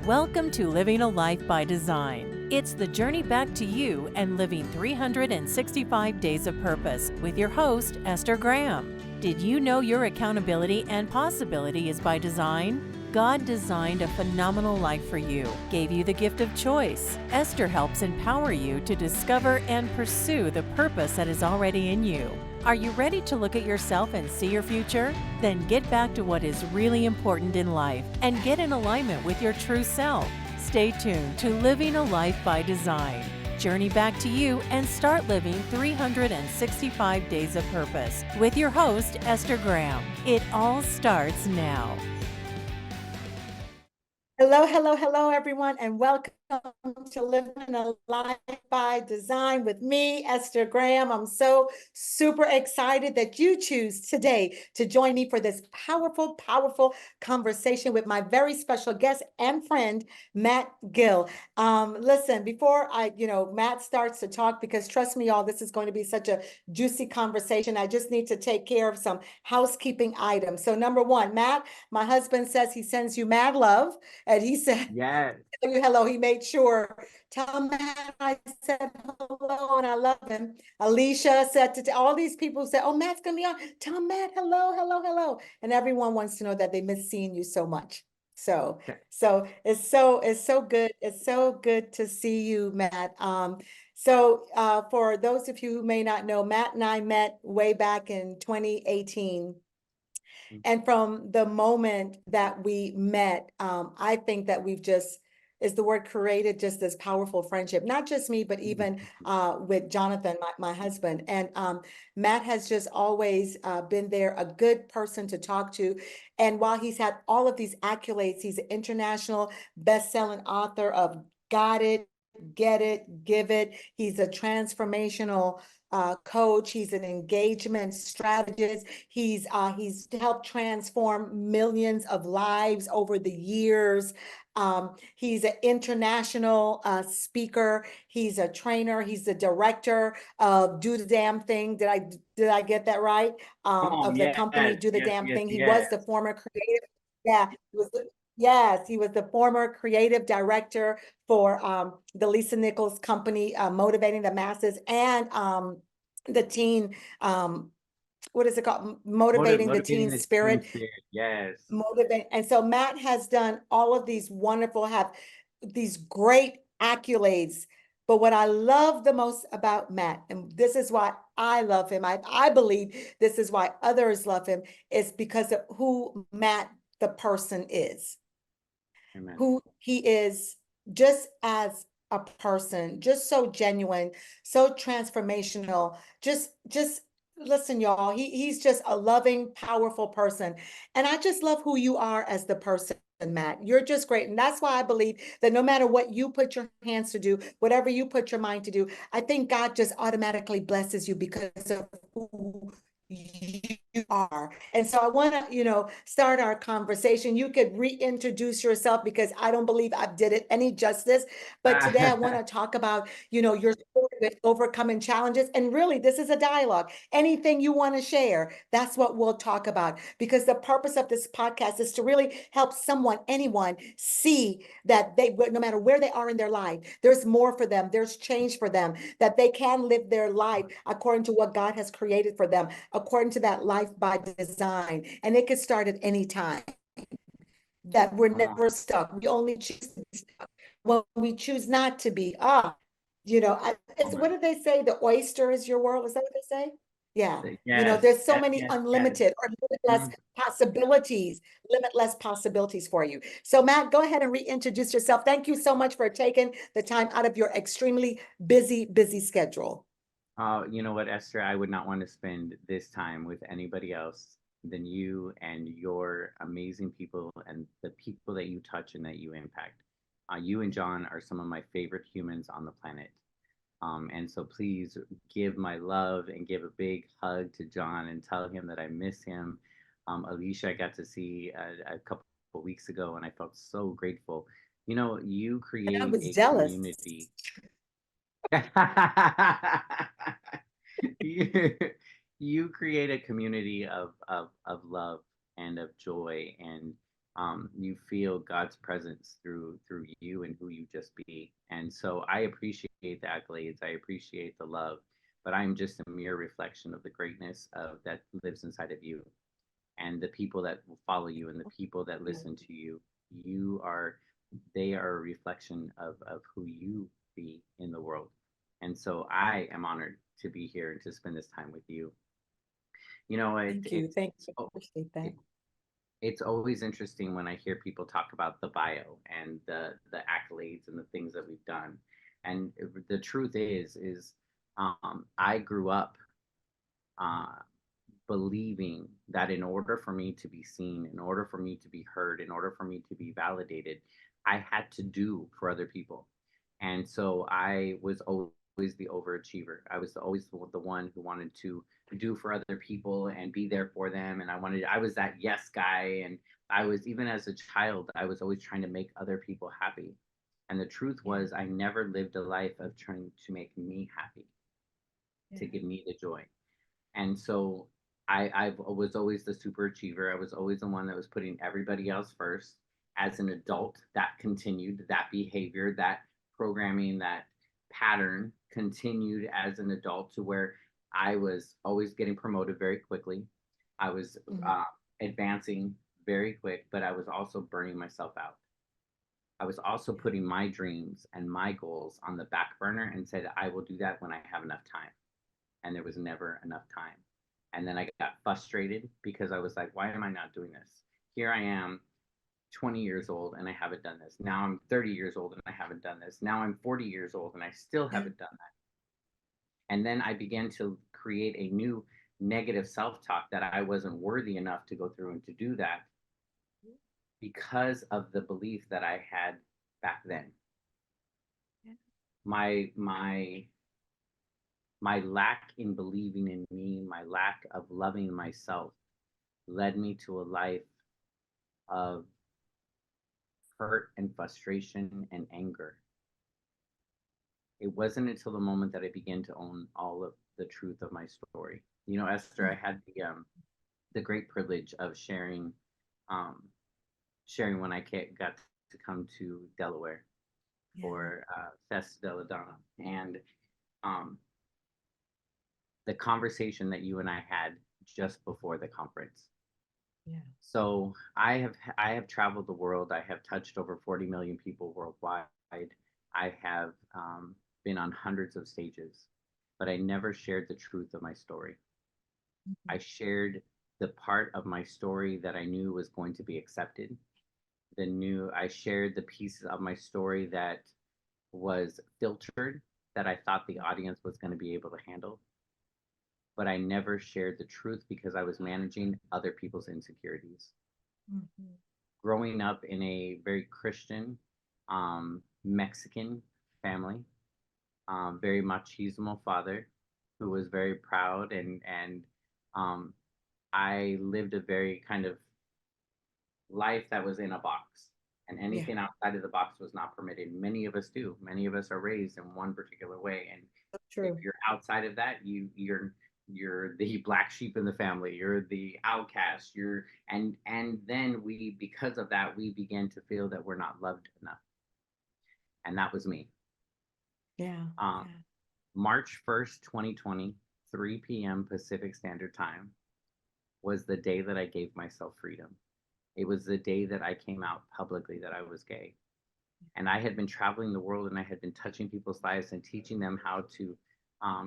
Welcome to Living a Life by Design. It's the journey back to you and living 365 days of purpose with your host, Esther Graham. Did you know your accountability and possibility is by design? God designed a phenomenal life for you, gave you the gift of choice. Esther helps empower you to discover and pursue the purpose that is already in you. Are you ready to look at yourself and see your future? Then get back to what is really important in life and get in alignment with your true self. Stay tuned to Living a Life by Design. Journey back to you and start living 365 days of purpose with your host, Esther Graham. It all starts now. Hello, everyone, and welcome to Living a Life by Design with me, Esther Graham. I'm so super excited that you choose today to join me for this powerful conversation with my very special guest and friend, Matt Gill. Listen, before Matt starts to talk, because trust me, y'all, this is going to be such a juicy conversation. I just need to take care of some housekeeping items. So number one, Matt, my husband says he sends you mad love. And he said, Yes. hello. He made sure. Tell Matt I said hello and I love him. Alicia said to all these people said, oh, Matt's going to be on. Tell Matt hello. And everyone wants to know that they miss seeing you so much. So it's so good. It's so good to see you, Matt. For those of you who may not know, Matt and I met way back in 2018. And from the moment that we met, I think that we've just, is the word created, just this powerful friendship, not just me, but even with Jonathan, my husband. And Matt has just always been there, a good person to talk to. And while he's had all of these accolades, he's an international best-selling author of Got It, Get It, Give It. He's a transformational coach. He's an engagement strategist. He's helped transform millions of lives over the years. He's an international speaker. He's a trainer. He's the director of Do the Damn Thing. Did I get that right? Of the company Do the Damn Thing. He was the former creative. Yeah, yes, he was the former creative director for the Lisa Nichols company, Motivating the Masses, and the teen, what is it called? Motivating the Teen Spirit. Yes. And so Matt has done all of these have these great accolades. But what I love the most about Matt, and this is why I love him, I believe this is why others love him, is because of who Matt, the person, is. Amen. Who he is just as a person, just so genuine, so transformational. Just listen, y'all, he's just a loving, powerful person. And I just love who you are as the person, Matt. You're just great. And that's why I believe that no matter what you put your hands to do, whatever you put your mind to do, I think God just automatically blesses you because of who you are. And so I want to, start our conversation. You could reintroduce yourself because I don't believe I did it any justice. But today I want to talk about, your story with overcoming challenges. And really, this is a dialogue. Anything you want to share, that's what we'll talk about. Because the purpose of this podcast is to really help anyone see that no matter where they are in their life, there's more for them. There's change for them, that they can live their life according to what God has created for them, according to that life by design. And it could start at any time. That we're never stuck. We only choose to be stuck when we choose not to be. What did they say? The oyster is your world. Is that what they say? Yeah. Yes, there's so many unlimited or limitless possibilities for you. So Matt, go ahead and reintroduce yourself. Thank you so much for taking the time out of your extremely busy schedule. You know what, Esther, I would not want to spend this time with anybody else than you and your amazing people and the people that you touch and that you impact. You and John are some of my favorite humans on the planet. And so please give my love and give a big hug to John and tell him that I miss him. Alicia, I got to see a couple of weeks ago and I felt so grateful. You create a jealous. community. you create a community of love and of joy, and You feel God's presence through you and who you just be. And so I appreciate the accolades. I appreciate the love, but I'm just a mere reflection of the greatness of that lives inside of you, and the people that will follow you and the people that listen to you. You are, they are a reflection of who you be in the world. And so I am honored to be here and to spend this time with you. You know, Thank you. Thank you. oh, Appreciate that. it, it's always interesting when I hear people talk about the bio and the accolades and the things that we've done. And the truth is I grew up uh, believing that in order for me to be seen, in order for me to be heard, in order for me to be validated, I had to do for other people. And so I was always the overachiever. I was always the one who wanted to do for other people and be there for them. And I was that yes guy. And I was, even as a child, I was always trying to make other people happy. And the truth Yeah. was, I never lived a life of trying to make me happy, Yeah. to give me the joy. And so I was always the super achiever. I was always the one that was putting everybody else first. As an adult, that continued, that behavior, that programming, that pattern continued as an adult, to where I was always getting promoted very quickly. I was Mhm. advancing very quick, but I was also burning myself out. I was also putting my dreams and my goals on the back burner and said, I will do that when I have enough time. And there was never enough time. And then I got frustrated because I was like, why am I not doing this? Here I am, 20 years old, and I haven't done this. Now I'm 30 years old and I haven't done this. Now I'm 40 years old and I still Yeah. haven't done that. And then I began to create a new negative self talk that I wasn't worthy enough to go through and to do that, because of the belief that I had back then. Yeah. My lack in believing in me, my lack of loving myself, led me to a life of hurt and frustration and anger. It wasn't until the moment that I began to own all of the truth of my story. You know, Esther, I had the great privilege of um, sharing when I got to come to Delaware Yeah. for Festa della Donna, and um, the conversation that you and I had just before the conference. Yeah. So I have traveled the world. I have touched over 40 million people worldwide. I have been on hundreds of stages, but I never shared the truth of my story. Mhm. I shared the part of my story that I knew was going to be accepted. I shared the pieces of my story that was filtered, that I thought the audience was going to be able to handle, but I never shared the truth because I was managing other people's insecurities. Mhm. Growing up in a very Christian Mexican family, very machismo father who was very proud, and um, I lived a very kind of life that was in a box, and Yeah. anything outside of the box was not permitted. Many of us do. Many of us are raised in one particular way, and So if true. you're outside of that, you're the black sheep in the family. You're the outcast. And then we, because of that, we begin to feel that we're not loved enough, and that was me. Yeah. Um, Yeah. March 1st, 2020, 3 p.m. Pacific Standard Time, was the day that I gave myself freedom. It was the day that I came out publicly that I was gay. And I had been traveling the world and I had been touching people's lives and teaching them how to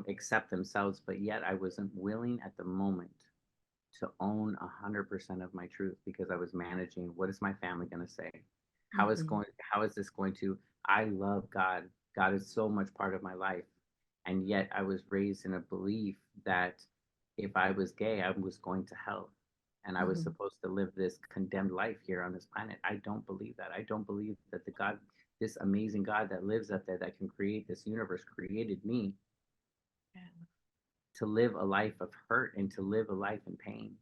accept themselves, but yet I wasn't willing at the moment to own 100% of my truth, because I was managing, what is my family going to say? Mhm. How is this going to, I love God. God is so much part of my life. And yet I was raised in a belief that if I was gay, I was going to hell. And I was Mhm. supposed to live this condemned life here on this planet. I don't believe that. I don't believe that the God, this amazing God that lives up there, that can create this universe, created me Yeah. to live a life of hurt and to live a life in pain.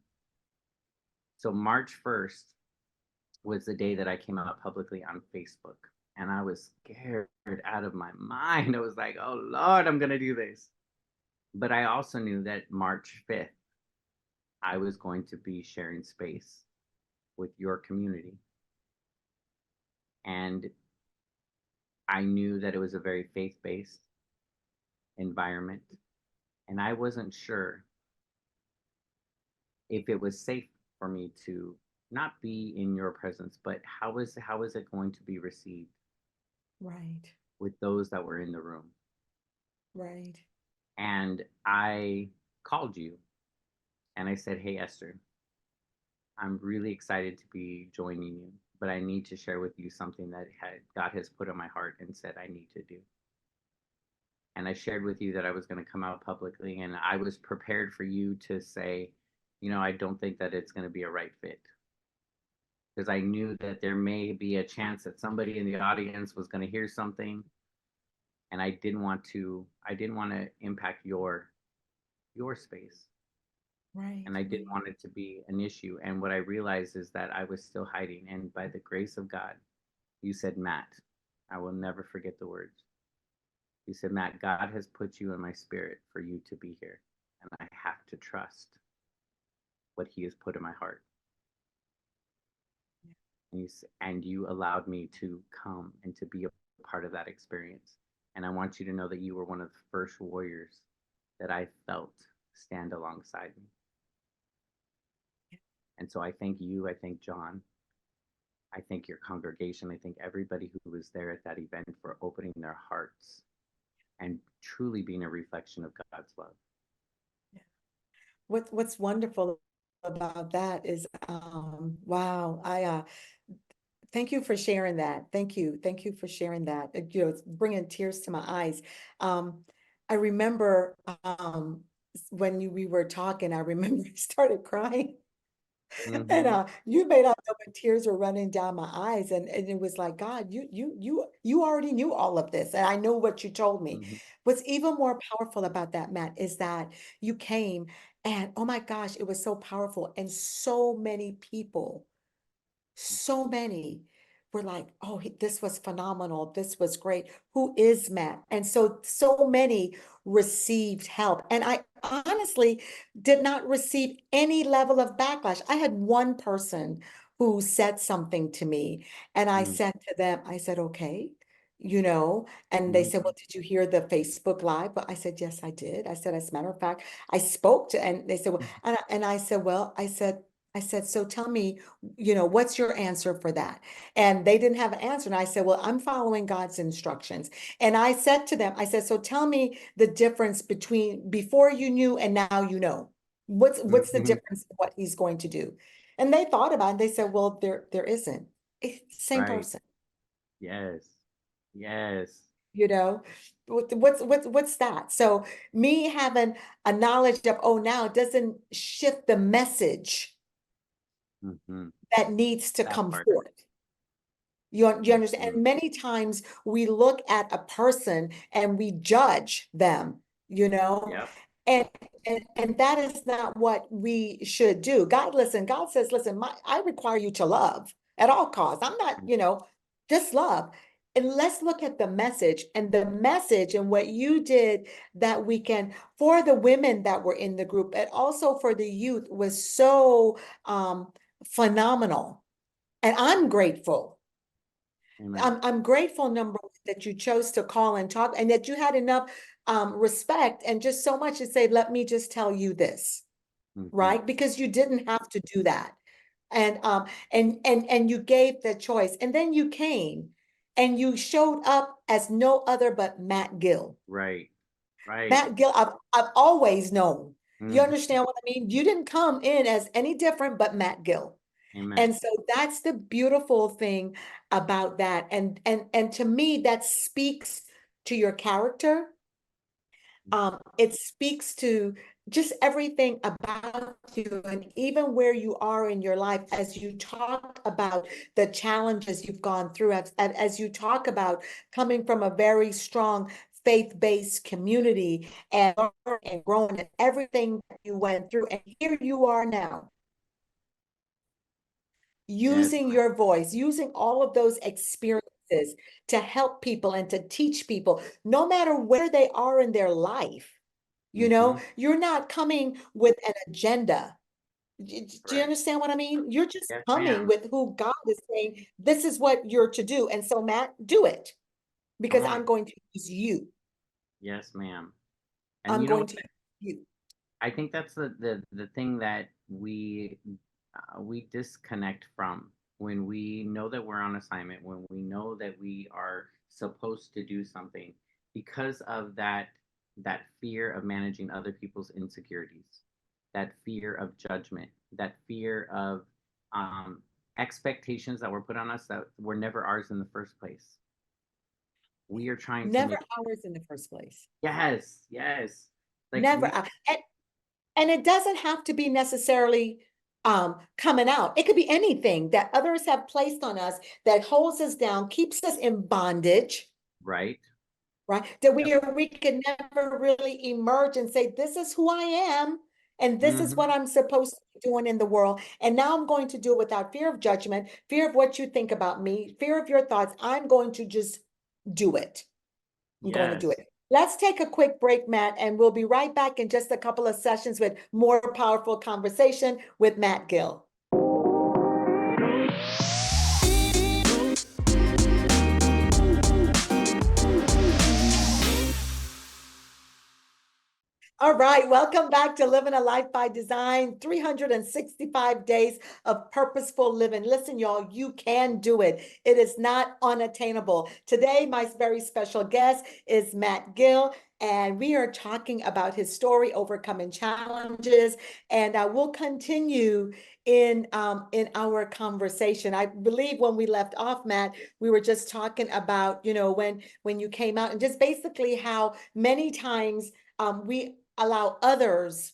So March 1st was the day that I came out publicly on Facebook. And I was scared out of my mind. I was like, oh Lord, I'm going to do this. But I also knew that March 5th, I was going to be sharing space with your community. And I knew that it was a very faith-based environment, and I wasn't sure if it was safe for me to not be in your presence, but how is it going to be received Right. with those that were in the room? Right. And I called you and I said, "Hey Esther, I'm really excited to be joining you, but I need to share with you something that God has put on my heart and said I need to do." And I shared with you that I was going to come out publicly, and I was prepared for you to say, I don't think that it's going to be a right fit, because I knew that there may be a chance that somebody in the audience was going to hear something, and I didn't want to impact your space, Right. and I didn't want it to be an issue. And what I realized is that I was still hiding, and by the grace of God, you said, "Matt," I will never forget the words. You said, "Matt, God has put you in my spirit for you to be here, and I have to trust what He has put in my heart." And you allowed me to come and to be a part of that experience. And I want you to know that you were one of the first warriors that I felt stand alongside me. And so I thank you. I thank John. I thank your congregation. I thank everybody who was there at that event for opening their hearts and truly being a reflection of God's love. What's wonderful about that is, wow, thank you for sharing that. Thank you. Thank you for sharing that. It's bringing tears to my eyes. I remember, when we were talking, I remember I started crying. And Mm-hmm. you made out know when tears were running down my eyes, and it was like, God, you already knew all of this, and I know what you told me. Mm-hmm. What's even more powerful about that, Matt, is that you came, and oh my gosh, it was so powerful, and so many were like, oh, this was phenomenal. This was great. Who is Matt? And so many received help. And I honestly did not receive any level of backlash. I had one person who said something to me, and I Mm-hmm. said to them, I said, okay, you know, and they said, Mm-hmm. well, did you hear the Facebook Live? But I said, yes, I did. I said, as a matter of fact, I spoke to, and they said, well, and I said, well, I said, so tell me, what's your answer for that? And they didn't have an answer. And I said, well, I'm following God's instructions. And I said to them, I said, so tell me the difference between before you knew and now you know. What's the Mm-hmm. difference in what he's going to do? And they thought about it. They said, well, there isn't. It's the same Right. person, Yes. Yes. you know. What's that? So me having a knowledge of, oh, now doesn't shift the message Mm-hmm. that needs to That come part. forth. You understand? Mm-hmm. And many times we look at a person and we judge them, you know, Yep. and and that is not what we should do. God says, listen, I require you to love at all costs. I'm not, just love. And let's look at the message, and what you did that weekend for the women that were in the group, and also for the youth, was so phenomenal. And I'm grateful. Amen. I'm grateful, number one, that you chose to call and talk, and that you had enough respect and just so much to say, let me just tell you this, Mm-hmm. right? Because you didn't have to do that. And you gave the choice. And then you came and you showed up as no other but Matt Gill. Right. Right. Matt Gill, I've always known. You Mm-hmm. understand what I mean? You didn't come in as any different but Matt Gill. Amen. And so that's the beautiful thing about that. And to me, that speaks to your character. It speaks to just everything about you, and even where you are in your life, as you talk about the challenges you've gone through, as you talk about coming from a very strong faith-based community, and growing, and everything that you went through. And here you are now, Yes, using ma'am. your voice, using all of those experiences to help people and to teach people, no matter where they are in their life. Mm-hmm. You're not coming with an agenda. Do you Correct. understand what I mean? You're just Yes, coming ma'am. with who God is saying, this is what you're to do. And so, Matt, do it Come because on. I'm going to use you. Yes, ma'am. And I'm you know going what? to use you. I think that's the thing that we disconnect from when we know that we're on assignment, when we know that we are supposed to do something, because of that fear of managing other people's insecurities, that fear of judgment, that fear of um, expectations that were put on us that were never ours in the first place. We are trying to Never make ours in the first place. yes, yes, like Never. we And it doesn't have to be necessarily coming out. It could be anything that others have placed on us that holds us down, keeps us in bondage, right. right? That Yep. we can never really emerge and say, this is who I am, and this is what Hmm. I'm supposed to be doing in the world. And now I'm going to do it without fear of judgment, fear of what you think about me, fear of your thoughts. I'm going to just do it. I'm going to do Yes. it. Let's take a quick break, Matt, and we'll be right back in just a couple of sessions with more powerful conversation with Matt Gill. All right, welcome back to Living a Life by Design, 365 days of purposeful living. Listen, y'all, you can do it. It is not unattainable. Today, my very special guest is Matt Gill, and we are talking about his story, overcoming challenges, and we'll continue in our conversation. I believe when we left off, Matt, we were just talking about, when you came out and just basically how many times we allow others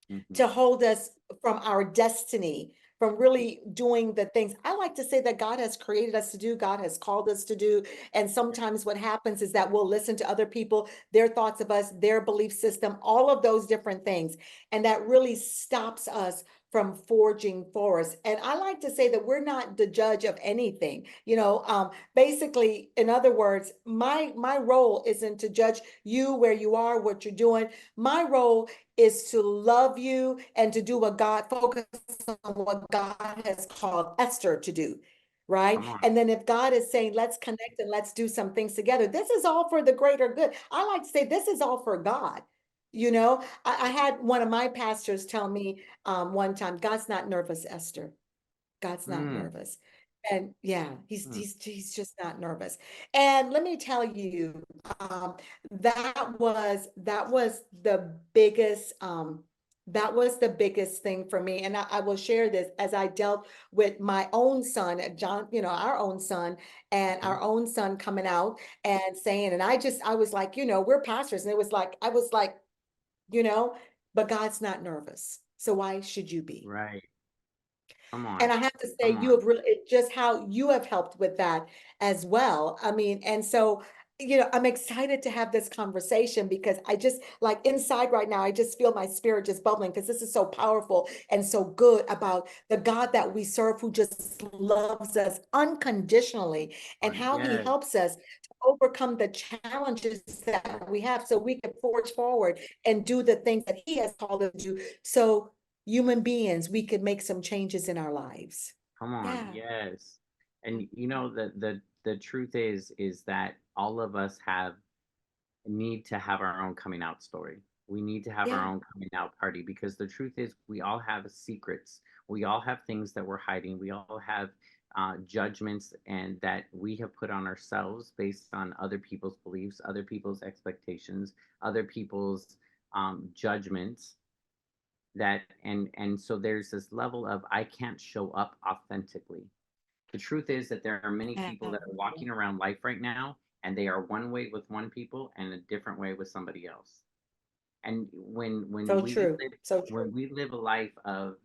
Hmm. to hold us from our destiny, from really doing the things I like to say that God has created us to do, God has called us to do. And sometimes what happens is that we'll listen to other people, their thoughts of us, their belief system, all of those different things. And that really stops us from forging forward. And I like to say that we're not the judge of anything. Basically, in other words, my role isn't to judge you where you are, what you're doing. My role is to love you and to do what God, focus on what God has called Esther to do, right? Come on. And then if God is saying, let's connect and let's do some things together, this is all for the greater good. I like to say this is all for God. I had one of my pastors tell me one time, God's not nervous, Esther. God's not Mm, nervous. And yeah, mm, he's just not nervous. And let me tell you, um, that was the biggest thing for me. And I will share this as I dealt with my own son, John, our own son, and okay. our own son coming out and saying, and I was like, we're pastors, and it was like, I was like, you know, but God's not nervous. So why should you be? Right. Come And on. I have to say, Come you on. have really just how you have helped with that as well. I mean, and so, I'm excited to have this conversation because I just like inside right now, I just feel my spirit just bubbling because this is so powerful and so good about the God that we serve who just loves us unconditionally and On. how he Yes. helps us to overcome the challenges that we have so we can forge forward and do the things that he has called us to do. So human beings, we could make some changes in our lives. Come on. Yeah. Yes. And the truth is that all of us have need to have our own coming out story. We need to have our Yeah. own coming out party because the truth is we all have secrets. We all have things that we're hiding. We all have judgments and that we have put on ourselves based on other people's beliefs, other people's expectations, other people's judgments that and so there's this level of I can't show up authentically. The truth is that there are many people that are walking around life right now and they are one way with one people and a different way with somebody else. And So true. So true. when we live a life of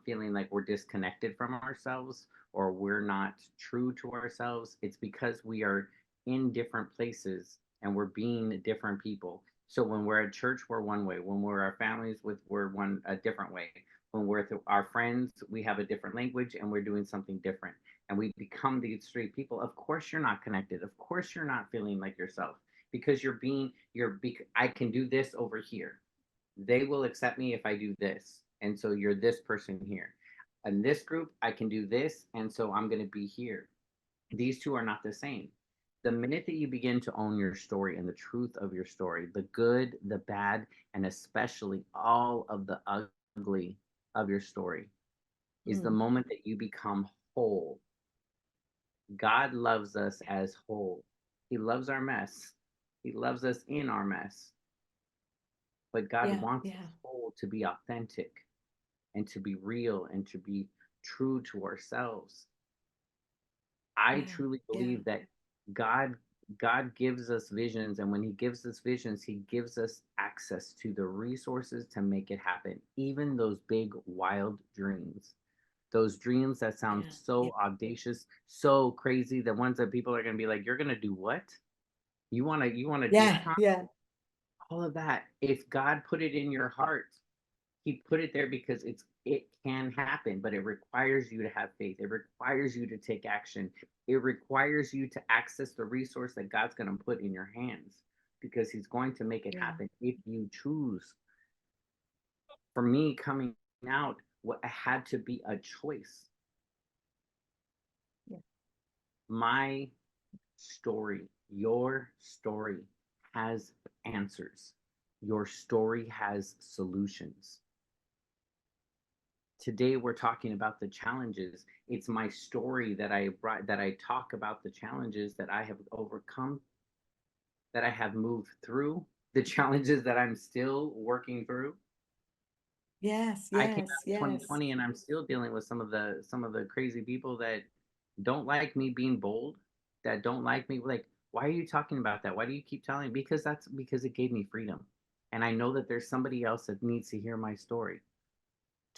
feeling like we're disconnected from ourselves or we're not true to ourselves, it's because we are in different places and we're being different people. So when we're at church, we're one way. When we're our families with, we're one a different way. When we're with our friends, we have a different language and we're doing something different. And we become these street people. Of course, you're not connected. Of course, you're not feeling like yourself because I can do this over here. They will accept me if I do this. And so you're this person here. In this group, I can do this. And so I'm going to be here. These two are not the same. The minute that you begin to own your story and the truth of your story, the good, the bad, and especially all of the ugly of your story, is the moment that you become whole. God loves us as whole. He loves our mess. He loves us in our mess. But God wants us whole, to be authentic and to be real and to be true to ourselves. I truly believe that God God gives us visions, and when he gives us visions, he gives us access to the resources to make it happen. Even those big wild dreams. Those dreams that sound so audacious, so crazy, the ones that people are going to be like, you're going to do what? You want to do crime? Yeah. All of that. If God put it in your heart, he put it there because it can happen, but it requires you to have faith. It requires you to take action. It requires you to access the resource that God's going to put in your hands, because he's going to make it happen if you choose. For me, coming out, what had to be a choice. My story, your story has answers. Your story has solutions. Today we're talking about the challenges. It's my story that I brought, that I talk about the challenges that I have overcome, that I have moved through, the challenges that I'm still working through. Yes, I came yes, out in yes. 2020 and I'm still dealing with some of the crazy people that don't like me being bold, that don't like me, like, why are you talking about that? Why do you keep telling me? Because it gave me freedom. And I know that there's somebody else that needs to hear my story.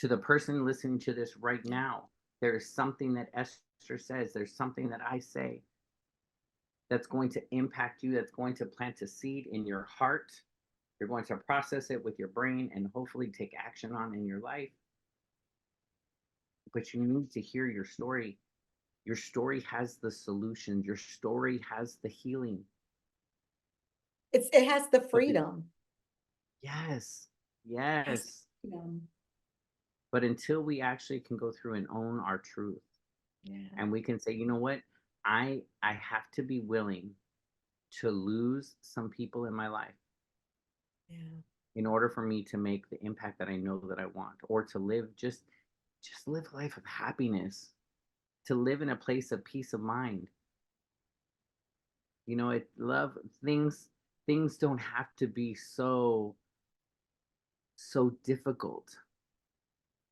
To the person listening to this right now, there is something that Esther says, there's something that I say that's going to impact you, that's going to plant a seed in your heart. You're going to process it with your brain and hopefully take action on in your life. But you need to hear your story. Your story has the solution, your story has the healing. It has the But freedom. yes, It has yes. freedom. But until we actually can go through and own our truth, and we can say, you know what, I have to be willing to lose some people in my life in order for me to make the impact that I know that I want, or to live, just live a life of happiness, to live in a place of peace of mind. It love things don't have to be so difficult,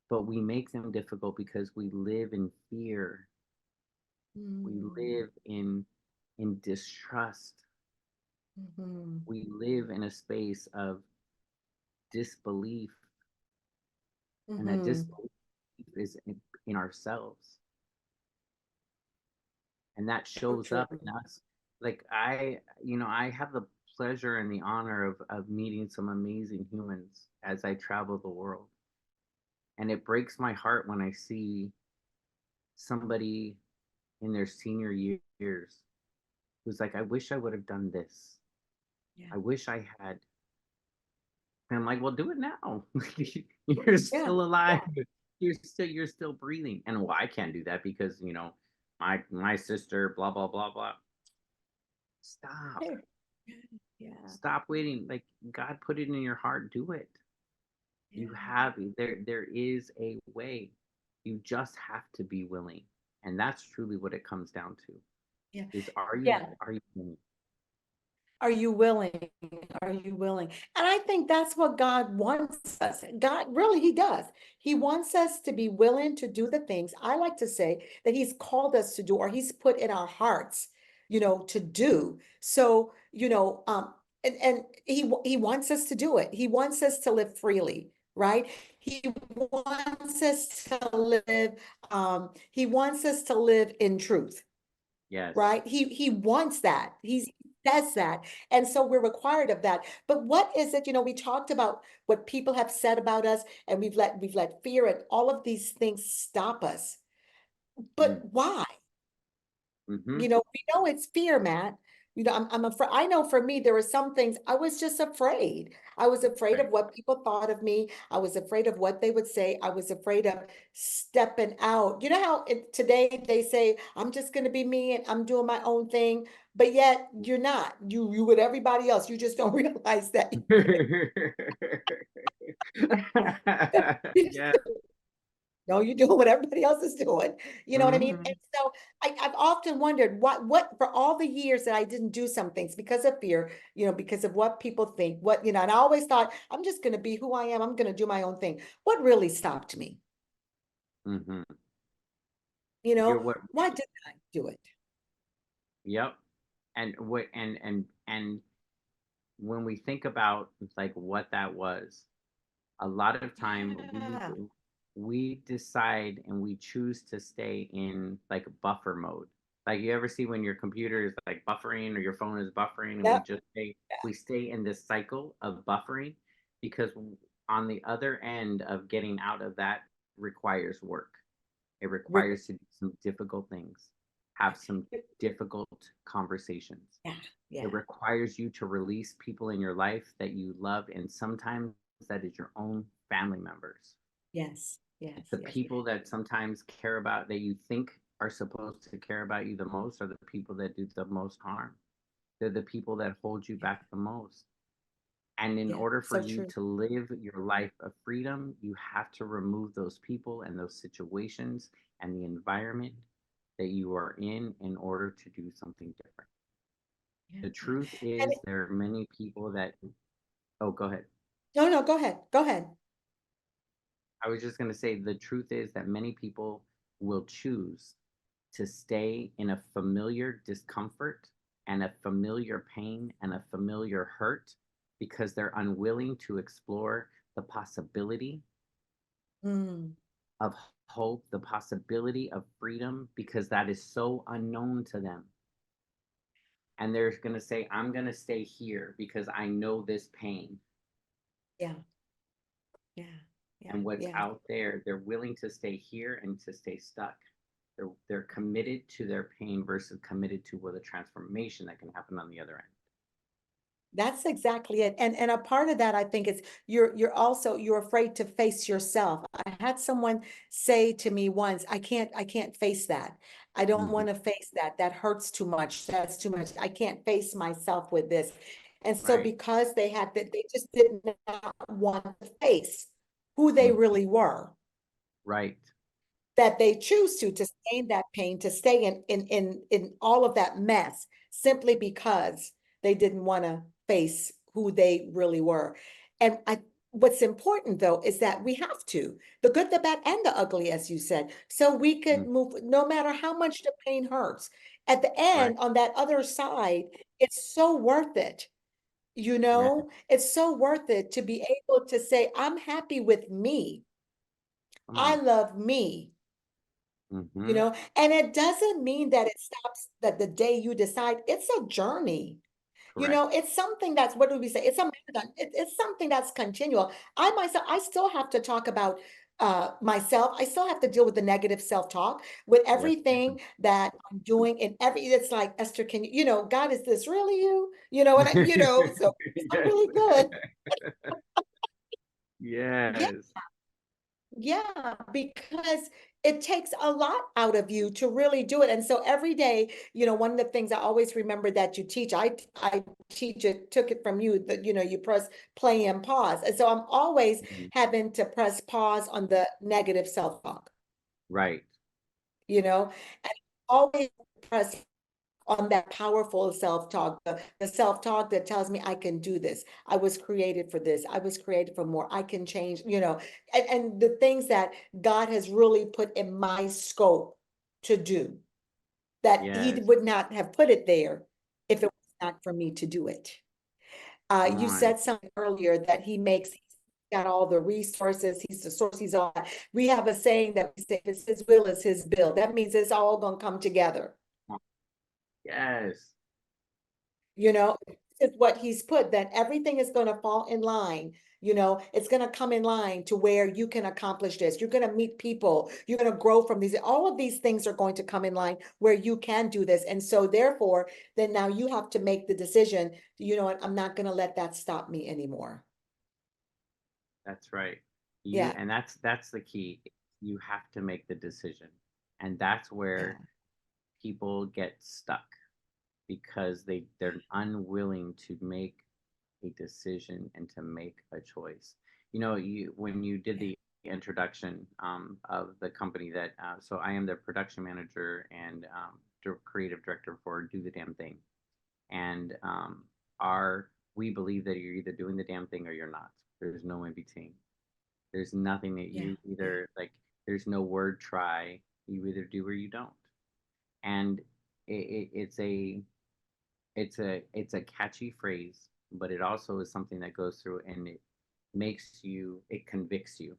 but we make them difficult because we live in fear. We live in distrust. We live in a space of disbelief, and that disbelief is in ourselves, and that So shows true. up in us. Like, I have the pleasure and the honor of meeting some amazing humans as I travel the world, and it breaks my heart when I see somebody in their senior years who's like, I wish I would have done this. I wish I had. And I'm like, well, do it now. You're Yeah. still alive. You're still breathing. And well, I can't do that because my sister, blah blah blah blah. Stop. Yeah. Stop waiting. Like, God put it in your heart. Do it. You have there is a way. You just have to be willing. And that's truly what it comes down to. Yeah. Is are you Yeah. are you willing? Are you willing? Are you willing? And I think that's what God wants us. God, really, he does. He wants us to be willing to do the things I like to say that he's called us to do, or he's put in our hearts, to do. So, and he wants us to do it. He wants us to live freely, right? He wants us to he wants us to live in truth, Yes. right? He wants that. He says that. And so we're required of that. But what is it, we talked about what people have said about us, and we've let fear and all of these things stop us. But Mm. why? Mm-hmm. We know it's fear, Matt, You know, I'm afraid. I know for me, there were some things I was just afraid. I was afraid Right. of what people thought of me. I was afraid of what they would say. I was afraid of stepping out. You know how today they say, I'm just going to be me and I'm doing my own thing, but yet you're not. You with everybody else. You just don't realize that. Yeah. No, you're doing what everybody else is doing. You know what I mean? And Mhm. so I've often wondered what for all the years that I didn't do some things because of fear, you know, because of what people think, what, you know, and I always thought, I'm just going to be who I am. I'm going to do my own thing. What really stopped me? Mhm. You You're know, what why didn't I do it? Yep. And what and when we think about like what that was, a lot of time Yeah. we decide and we choose to stay in like buffer mode. Like you ever see when your computer is like buffering or your phone is buffering and Yep. we stay in this cycle of buffering because on the other end of getting out of that requires work. It Re- requires to do some difficult things, have some difficult conversations. Yeah. It Yeah. requires you to release people in your life that you love, and sometimes that is your own family members. Yes. Yes. The Yes. people that sometimes care about that you think are supposed to care about you the most are the people that do the most harm. They're the people that hold you back the most. And in Yeah. order for So you true. to live your life of freedom, you have to remove those people and those situations and the environment that you are in order to do something different. Yeah. The Yeah. truth And is, there are many people that, oh, go ahead. no, no, go ahead. Go ahead. I was just going to say, the truth is that many people will choose to stay in a familiar discomfort and a familiar pain and a familiar hurt because they're unwilling to explore the possibility Mm, of hope, the possibility of freedom, because that is so unknown to them. And they're going to say, I'm going to stay here because I know this pain. yeah. Yeah. Yeah. And what's Yeah. out there, they're willing to stay here and to stay stuck. They're committed to their pain versus committed to what the transformation that can happen on the other end. That's exactly it. And a part of that, I think, is you're also you're afraid to face yourself. I had someone say to me once, I can't face that. I don't Mm-hmm. want to face that. That hurts too much. That's too much. I can't face myself with this. And so Right. because they had that, they just did not want to face who they Mm. really were, Right. that they choose to stay in that pain, to stay in all of that mess simply because they didn't want to face who they really were. And I what's important though is that we have to, the good, the bad, and the ugly, as you said, so we Mm. could move no matter how much the pain hurts. At the Right. end, on that other side, it's so worth it. You Yeah. know, it's so worth it to be able to say, I'm happy with me. Come I on. love me. You Mm-hmm. know, and it doesn't mean that it stops that the day you decide. It's a journey. You Correct. know, it's something that's, what do we say? It's a marathon. It's something that's continual. I myself, I still have to talk about myself. I still have to deal with the negative self-talk with Yes, ma'am. everything that I'm doing, and it's like, Esther, can you, you know, God, is this really you? You know, and you know, so it's not Yes. really good. Yeah. Yes. Yeah, because it takes a lot out of you to really do it. And so every day, you know, one of the things I always remember that you teach, I teach it, took it from you, that, you know, you press play and pause. And so I'm always Mhm. having to press pause on the negative self-talk, Right. you know, and always press on that powerful self-talk, the self-talk that tells me I can do this. I was created for this. I was created for more. I can change, you know, and the things that God has really put in my scope to do, that he Yes. would not have put it there if it was not for me to do it. Come You on. said something earlier that he makes, he's got all the resources, he's the source, he's all that. We have a saying that we say, if it's his will, is his bill. That means it's all gonna come together. Yes. You know, it's what he's put, that everything is going to fall in line. it's going to come in line to where you can accomplish this. You're going to meet people. You're going to grow from these. All of these things are going to come in line where you can do this. And so therefore, then now you have to make the decision, what, I'm not going to let that stop me anymore. That's right. Yeah. And that's the key. You have to make the decision. And that's where people get stuck, because they're unwilling to make a decision and to make a choice. When you did the introduction of the company that, so I am the production manager and creative director for Do the Damn Thing. And we believe that you're either doing the damn thing or you're not. There's no in between. There's nothing that you either like, there's no word try. You either do or you don't. And it's a catchy phrase, but it also is something that goes through, and it convicts you.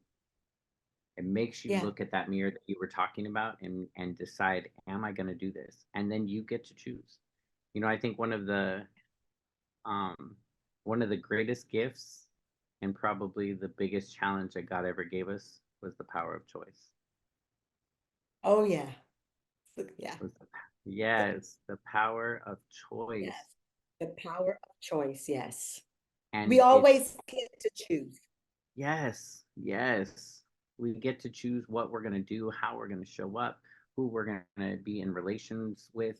It makes you look at that mirror that you were talking about and decide, am I going to do this? And then you get to choose. I think one of the greatest gifts and probably the biggest challenge that God ever gave us was the power of choice. Oh yeah. Yeah. Yes, the power of choice. Yes. The power of choice, yes. And we always get to choose. Yes. We get to choose what we're going to do, how we're going to show up, who we're going to be in relations with,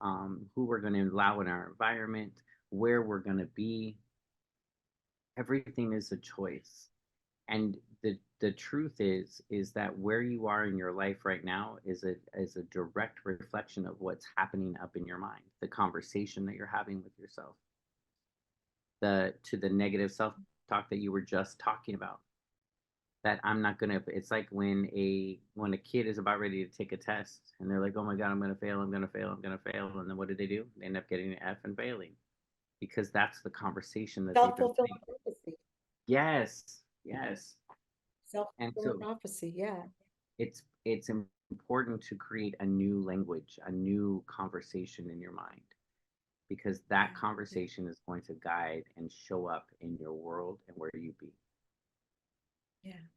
who we're going to allow in our environment, where we're going to be. Everything is a choice. And the truth is that where you are in your life right now is a direct reflection of what's happening up in your mind, the conversation that you're having with yourself, to the negative self-talk that you were just talking about. That I'm not gonna. It's like when a kid is about ready to take a test and they're like, "Oh my God, I'm gonna fail, I'm gonna fail, and then what do? They end up getting an F and failing, because that's the conversation that they've been Self-fulfilling prophecy. Yes. Self-fulfilling prophecy, yeah. It's important to create a new language, a new conversation in your mind, because that conversation is going to guide and show up in your world and where you be.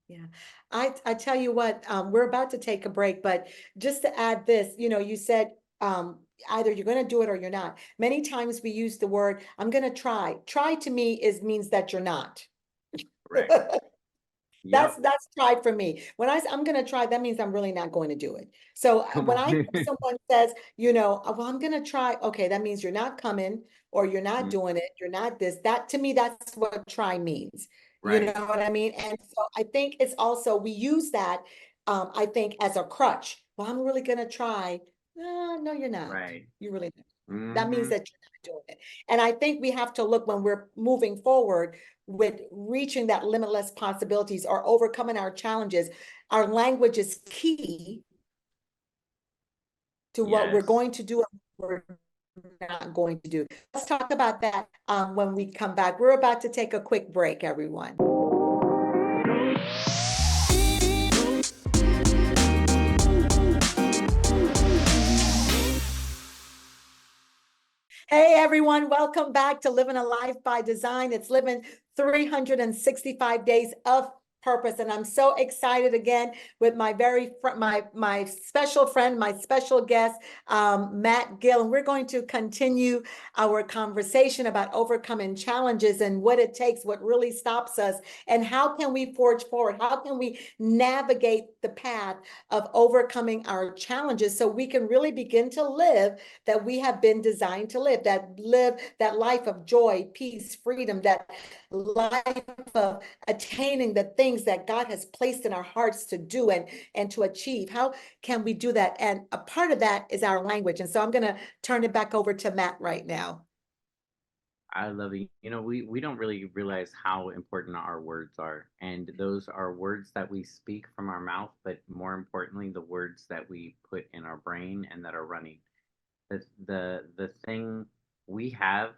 Yeah. I tell you what, we're about to take a break, but just to add this, you said either you're going to do it or you're not. Many times we use the word, I'm going to try. Try to me means that you're not. Right. That's tried for me. When I'm going to try, that means I'm really not going to do it. So when someone says, well, I'm going to try, okay, that means you're not coming, or you're not doing it. You're not this. That to me, that's what try means. You know what I mean? And so I think it's also, we use that, I think, as a crutch. Well, I'm really going to try. No, you're not. Right. You really not. That means that you're not doing it. And I think we have to look, when we're moving forward with reaching that limitless possibilities or overcoming our challenges, our language is key to what we're going to do and what we're not going to do. Let's talk about that when we come back. We're about to take a quick break, everyone. Hey everyone, welcome back to Living a Life by Design. It's living 365 days of purpose, and I'm so excited again with my my special friend, my special guest, Matt Gill, and we're going to continue our conversation about overcoming challenges and what it takes, what really stops us, and how can we forge forward? How can we navigate the path of overcoming our challenges so we can really begin to live that we have been designed to live that life of joy, peace, freedom, that life of attaining the things that God has placed in our hearts to do and to achieve. How can we do that? And a part of that is our language. And so I'm going to turn it back over to Matt right now. I love it. We don't really realize how important our words are. And those are words that we speak from our mouth, but more importantly, the words that we put in our brain and that are running. The thing we have,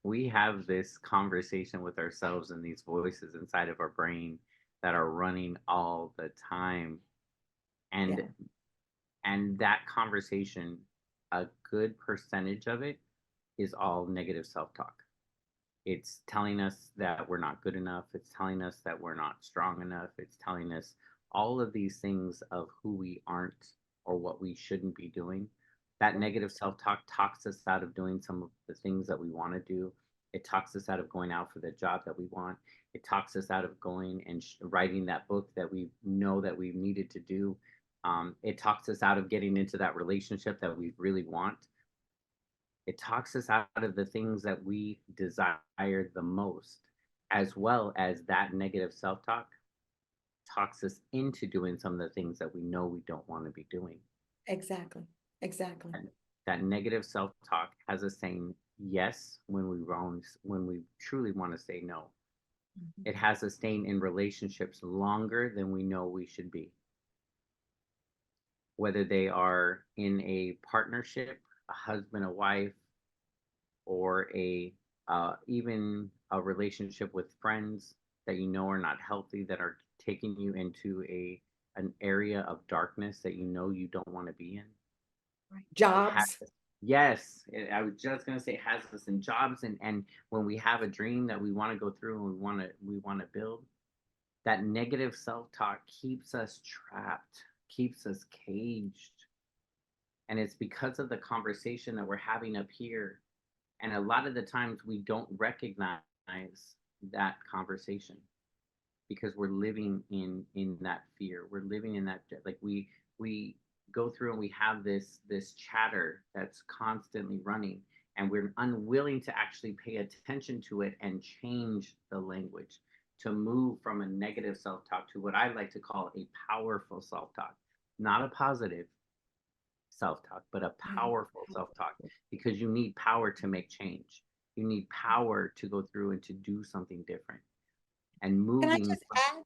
we have this conversation with ourselves and these voices inside of our brain that are running all the time. And that conversation, a good percentage of it is all negative self-talk. It's telling us that we're not good enough. It's telling us that we're not strong enough. It's telling us all of these things of who we aren't or what we shouldn't be doing. That negative self talk talks us out of doing some of the things that we want to do. It talks us out of going out for the job that we want. It talks us out of going and writing that book that we know that we needed to do. It talks us out of getting into that relationship that we really want. It talks us out of the things that we desire the most, as well as that negative self talk talks us into doing some of the things that we know we don't want to be doing. Exactly. Exactly. And that negative self talk has us saying yes when when we truly want to say no. Mhm. It has us staying in relationships longer than we know we should be, whether they are in a partnership, a husband, a wife, or a even a relationship with friends that you know are not healthy, that are taking you into an area of darkness that you know you don't want to be in. Right. It has, Jobs. yes, I was just gonna say it has us in jobs, and when we have a dream that we want to go through and we want to build, that negative self-talk keeps us trapped, keeps us caged. And it's because of the conversation that we're having up here. And a lot of the times we don't recognize that conversation because we're living in that fear. We're living in that, like, we go through and we have this chatter that's constantly running, and we're unwilling to actually pay attention to it and change the language to move from a negative self-talk to what I like to call a powerful self-talk. Not a positive self-talk, but a Right. powerful self-talk, because you need power to make change. You need power to go through and to do something different. And Can I moving just add?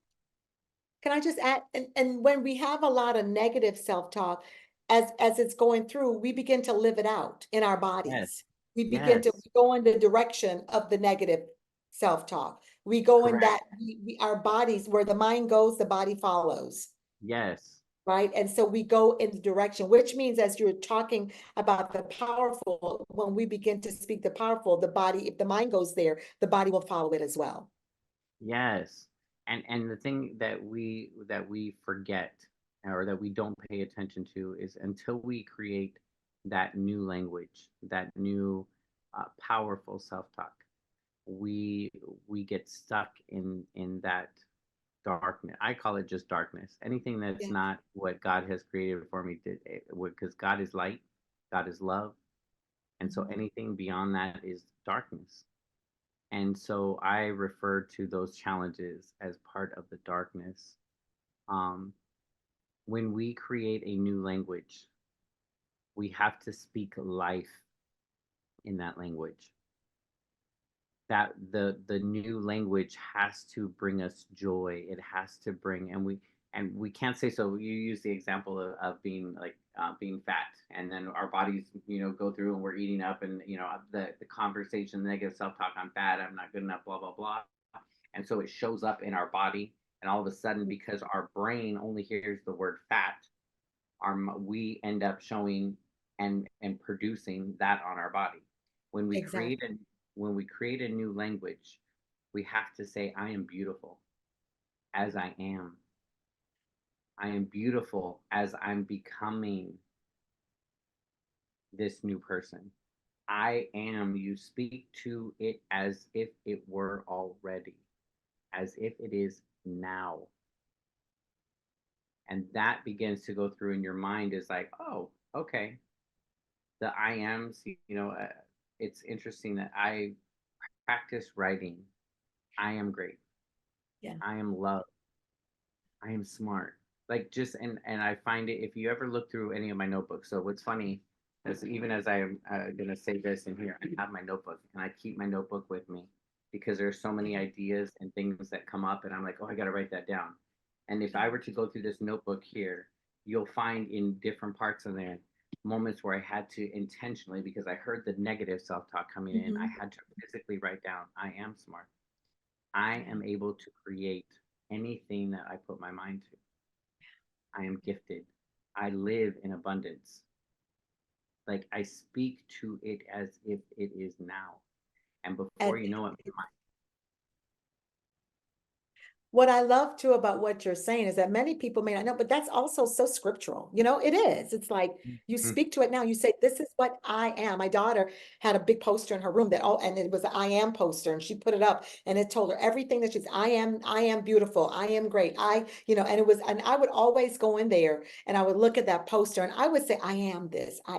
Can I just add? And when we have a lot of negative self-talk, as it's going through, we begin to live it out in our yes, bodies. We begin to yes, go in the direction of the negative self-talk. We go in that correct. our bodies, where the mind goes, the body follows. Yes, Right. And so we go in the direction, which means, as you're talking about the powerful, when we begin to speak the powerful, the body, if the mind goes there, the body will follow it as well. yes. And the thing that we forget, or that we don't pay attention to, is until we create that new language, that new powerful self-talk, we we get stuck in that darkness. I call it just darkness. Anything that's Yeah. not what God has created for me, because God is light, God is love, and so Mhm. anything beyond that is darkness. And so I refer to those challenges as part of the darkness. Um, when we create a new language, we have to speak life in that language. That the new language has to bring us joy. It has to bring, and we can't say, so you use the example of being like being fat, and then our bodies go through and we're eating up, and the conversation, the negative self-talk, I'm fat, I'm not good enough, blah blah blah. And so it shows up in our body, and all of a sudden, because our brain only hears the word fat, we end up showing and producing that on our body. When we create Exactly. a when we create a new language, we have to say, I am beautiful as I am. I am beautiful as I'm becoming this new person. I am, you speak to it as if it were already, as if it is now. And that begins to go through in your mind, is like, oh, okay, the I ams, it's interesting that I practice writing. I am great. Yeah. I am loved. I am smart. Like, just, and I find it, if you ever look through any of my notebooks. So what's funny is, even as I am gonna say this in here, I have my notebook, and I keep my notebook with me because there's so many Yeah. ideas and things that come up, and I'm like, oh, I gotta write that down. And if I were to go through this notebook here, you'll find in different parts of there moments where I had to intentionally, because I heard the negative self-talk coming in, I Mhm. had to physically write down, I am smart. I Yeah. am able to create anything that I put my mind to. I am gifted. I live in abundance. Like, I speak to it as if it is now. And And before you know it, what I love too about what you're saying is that many people may not know, but that's also so scriptural. You know, it is. It's like you mm, speak to it now, you say, this is what I am. My daughter had a big poster in her room that, oh, and it was an I am poster, and she put it up and it told her everything that she's, I am beautiful, I am great. And it was, and I would always go in there and I would look at that poster and I would say, I am this, I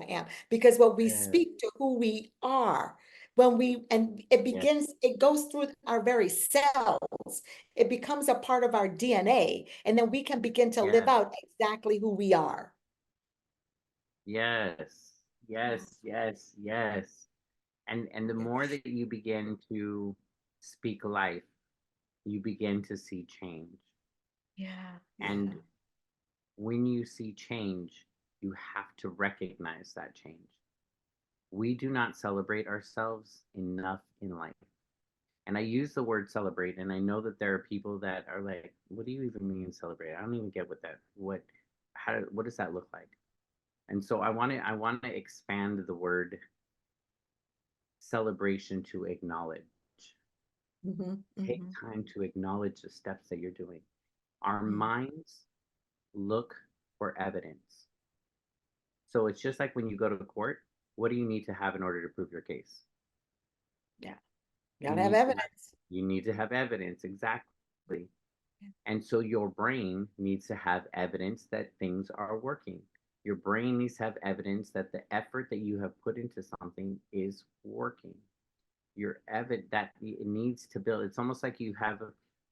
am. Because when we yes, speak to who we are, when we, and it yes, begins, it goes through our very cells, it becomes a part of our DNA, and then we can begin to live yes, out exactly who we are. yes, yes, yes, yes. And the Yeah, more that you begin to speak life, you begin to see change. yeah, yeah, And when you see change, you have to recognize that change. We do not celebrate ourselves enough in life. And I use the word celebrate, and I know that there are people that are like, "What do you even mean celebrate? I don't even get what does that look like?" And so I want to expand the word celebration to acknowledge. hmm Take hmm time to acknowledge the steps that you're doing. Our yeah, minds look for evidence. So it's just like when you go to court, what do you need to have in order to prove your case? yeah. You Gotta have need to have, evidence. you need to have evidence, exactly. And so your brain needs to have evidence that things are working. Your brain needs to have evidence that the effort that you have put into something is working. Your evidence that it needs to build. It's almost like you have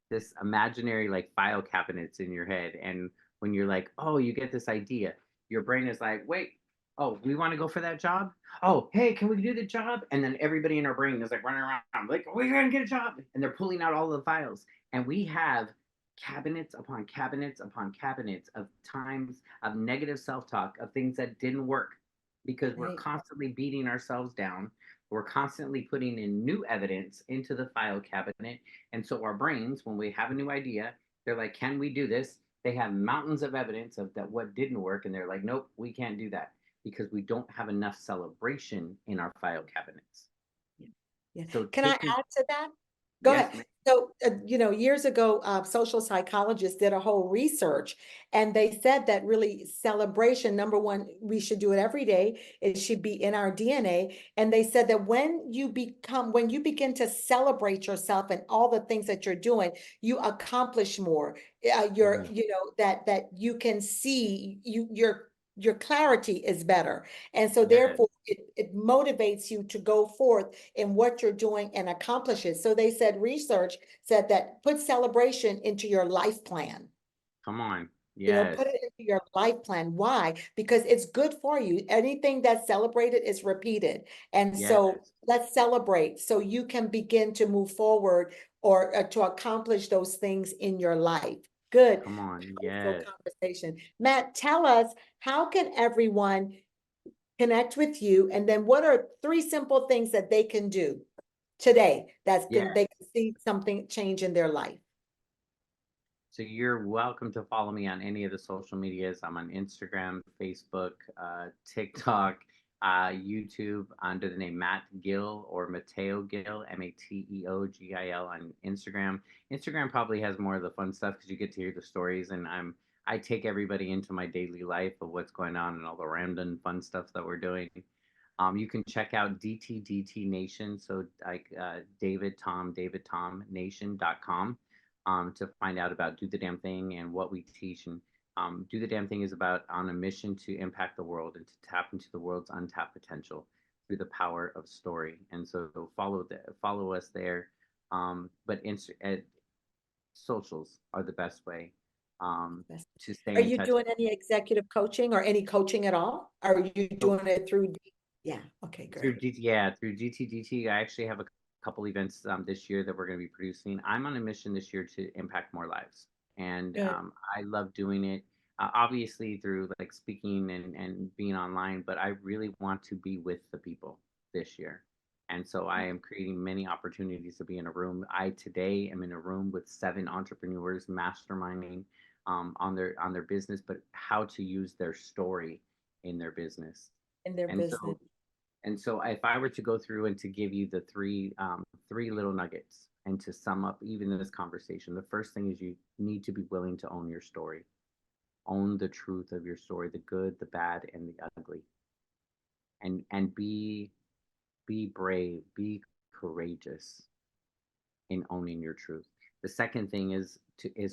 this imaginary like file cabinets in your head, and when you're like, oh, you get this idea, your brain is like, wait, oh, we want to go for that job. Oh, hey, can we do the job? And then everybody in our brain is like running around, like, we're gonna get a job, and they're pulling out all the files, and we have cabinets upon cabinets upon cabinets of times of negative self-talk of things that didn't work because we're Right. constantly beating ourselves down. We're constantly putting in new evidence into the file cabinet. And so our brains, when we have a new idea, they're like, can we do this? They have mountains of evidence of that what didn't work. And they're like, nope, we can't do that because we don't have enough celebration in our file cabinets. Yeah. Yeah. So Can I taking, add to that? Go yes, ahead. ma'am. So, years ago, social psychologists did a whole research, and they said that really celebration, number one, we should do it every day. It should be in our DNA. And they said that when you begin to celebrate yourself and all the things that you're doing, you accomplish more. Yes, That you can see your clarity is better. And so yes, therefore it motivates you to go forth in what you're doing and accomplish it. So they said research said that put celebration into your life plan. come on. Put Yes, it into your life plan. Why? Because it's good for you. Anything that's celebrated is repeated. And yes, so let's celebrate so you can begin to move forward or to accomplish those things in your life. Good, come on. powerful Yes. conversation. Matt, tell us, how can everyone connect with you? And then what are 3 simple things that they can do today Yes. they can see something change in their life? So you're welcome to follow me on any of the social medias. I'm on Instagram, Facebook, TikTok, YouTube under the name Matt Gill or Mateo Gill, Mateogil on Instagram. Instagram probably has more of the fun stuff because you get to hear the stories, and I take everybody into my daily life of what's going on and all the random fun stuff that we're doing. You can check out DTDT Nation, so like David Tom Nation.com to find out about Do the Damn Thing and what we teach. And Do the Damn Thing is about on a mission to impact the world and to tap into the world's untapped potential through the power of story. And so follow us there. But socials are the best way Yes. to stay Are in you touch. doing any executive coaching or any coaching at all? Are you So doing it through? Yeah. Okay, through great. through DTDT, I actually have a couple events this year that we're going to be producing. I'm on a mission this year to impact more lives, and Good. I love doing it. Obviously through like speaking and being online, but I really want to be with the people this year. And so I am creating many opportunities to be in a room. I today am in a room with 7 entrepreneurs masterminding on their business, but how to use their story in their business. In their And business. so And so if I were to go through and to give you the three little nuggets and to sum up even this conversation, the first thing is you need to be willing to own your story. Own the truth of your story, the good, the bad, and the ugly. And be brave, be courageous in owning your truth. The second thing is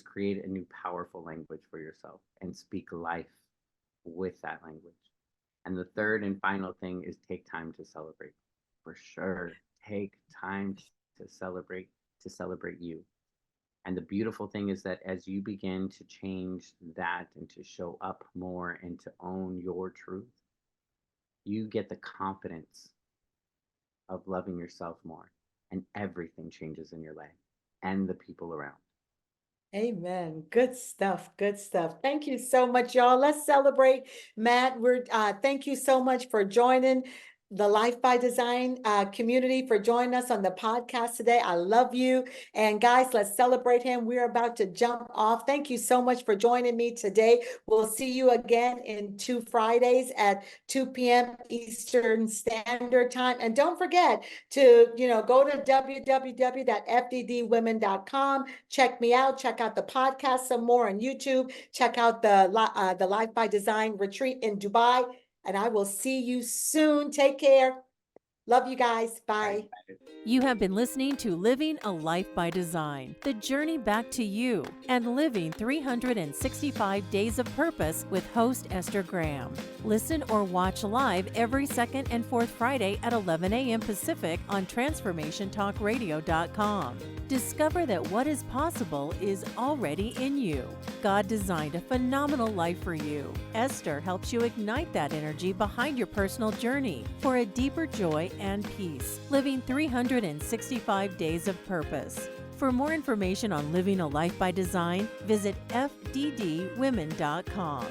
create a new powerful language for yourself and speak life with that language. And the third and final thing is take time to celebrate. For sure, take time to celebrate you. And the beautiful thing is that as you begin to change that and to show up more and to own your truth, you get the confidence of loving yourself more, and everything changes in your life and the people around. Amen. Good stuff. Good stuff. Thank you so much, y'all. Let's celebrate Matt. Thank you so much for joining the Life by Design community, for joining us on the podcast today. I love you. And guys, let's celebrate him. We're about to jump off. Thank you so much for joining me today. We'll see you again in 2 Fridays at 2 p.m. Eastern Standard Time. And don't forget to, go to www.fddwomen.com. Check me out. Check out the podcast some more on YouTube. Check out the Life by Design retreat in Dubai. And I will see you soon. Take care. Love you guys. Bye. You have been listening to Living a Life by Design, the journey back to you, and living 365 days of purpose with host Esther Graham. Listen or watch live every second and fourth Friday at 11 a.m. Pacific on TransformationTalkRadio.com. Discover that what is possible is already in you. God designed a phenomenal life for you. Esther helps you ignite that energy behind your personal journey for a deeper joy and peace, living 365 days of purpose. For more information on living a life by design, visit fddwomen.com.